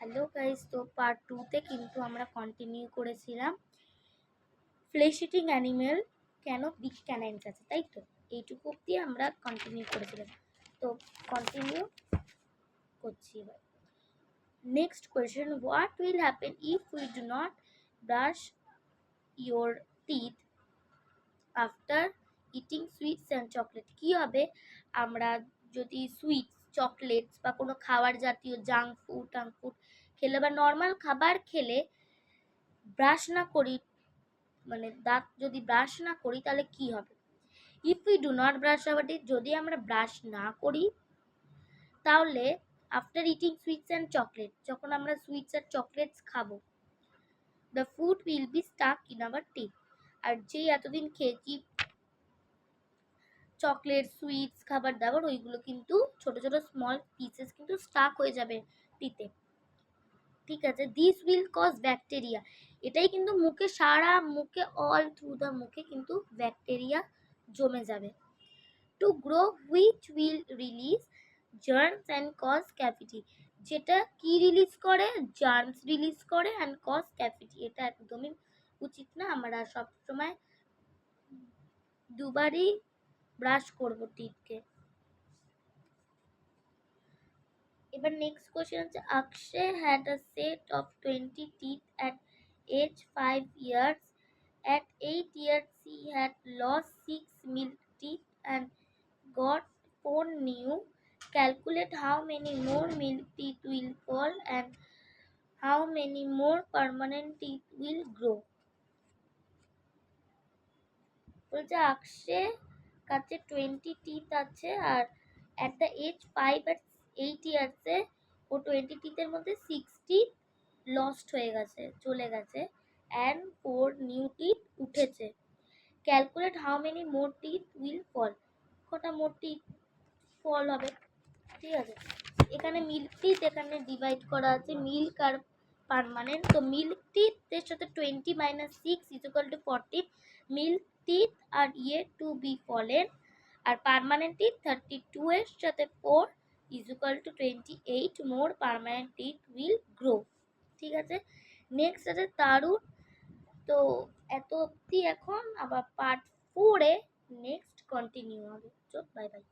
Hello guys, তো part 2তে কিন্তু আমরা কন্টিনিউ করেছিলাম ফ্লেশ ইটিং অ্যানিমেল কেন বিগ ক্যানাইন্স আছে, তাই তো এইটুকু অব্দি আমরা কন্টিনিউ করেছিলাম। তো কন্টিনিউ করছি এবার। Next question, what will happen if we do not brush your teeth after eating sweets and chocolate? কী হবে আমরা যদি সুইটস, চকলেটস বা কোনো খাবার জাতীয় জাঙ্ক ফুড খেলে বা নর্মাল খাবার খেলে ব্রাশ না করি, মানে দাঁত যদি ব্রাশ না করি তাহলে কি হবে? If we do not brush our teeth, যদি আমরা ব্রাশ না করি তাহলে after eating sweets and chocolate, যখন আমরা সুইটস আর চকলেটস খাবো, the food will be stuck in our teeth. আর যেই এতদিন খেয়েছি চকলেট, সুইটস, খাবার দাবার, ওইগুলো কিন্তু ছোট ছোট স্মল পিসেস কিন্তু স্টাক হয়ে যাবে টিতে। ঠিক আছে, দিস উইল কজ ব্যাকটেরিয়া, এটাই কিন্তু মুখে, সারা মুখে, অল থ্রু দ্য মুখে কিন্তু ব্যাকটেরিয়া জমে যাবে। To grow which will release germs and cause cavity, যেটা কি রিলিজ করে? জার্মস রিলিজ করে অ্যান্ড কজ ক্যাভিটি। এটা একদমই উচিত না, আমরা সবসময় দুবারই ব্রাশ করবো টিথকে। এবার নেক্সট কোয়েশ্চেন হচ্ছে, Akshay had a set of 20 teeth at age 5 years. At 8 years he had lost 6 milk teeth and got 4 new. Calculate how many more milk teeth will fall and how many more permanent teeth will grow. বলছে অক্ষয় কাছে 20 teeth আছে, আর at the age 5 আর 8 ইয়ার্সে ও 20 টিথের মধ্যে 60 lost হয়ে গেছে, চলে গেছে, অ্যান্ড 4 নিউ টিথ উঠেছে। Calculate how many more teeth will fall, কটা মোর টিথ ফল হবে। ঠিক আছে, এখানে মিল্ক টিথ এখানে ডিভাইড করা আছে মিল্ক আর পার্মানেন্ট। তো মিল্ক টিথের সাথে 20 minus 6 = 40, মিল্ক টিথ আর টু বি ফলেন, আর পার্মানেন্ট টিথ 32 এর সাথে 4 = 28 মোর পার্মানেন্ট টিথ উইল গ্রো। ঠিক আছে, নেক্সট আছে তারুর। তো এত অবধি, এখন আবার পার্ট 4-এ নেক্সট কন্টিনিউ হবে। চল, বাই বাই।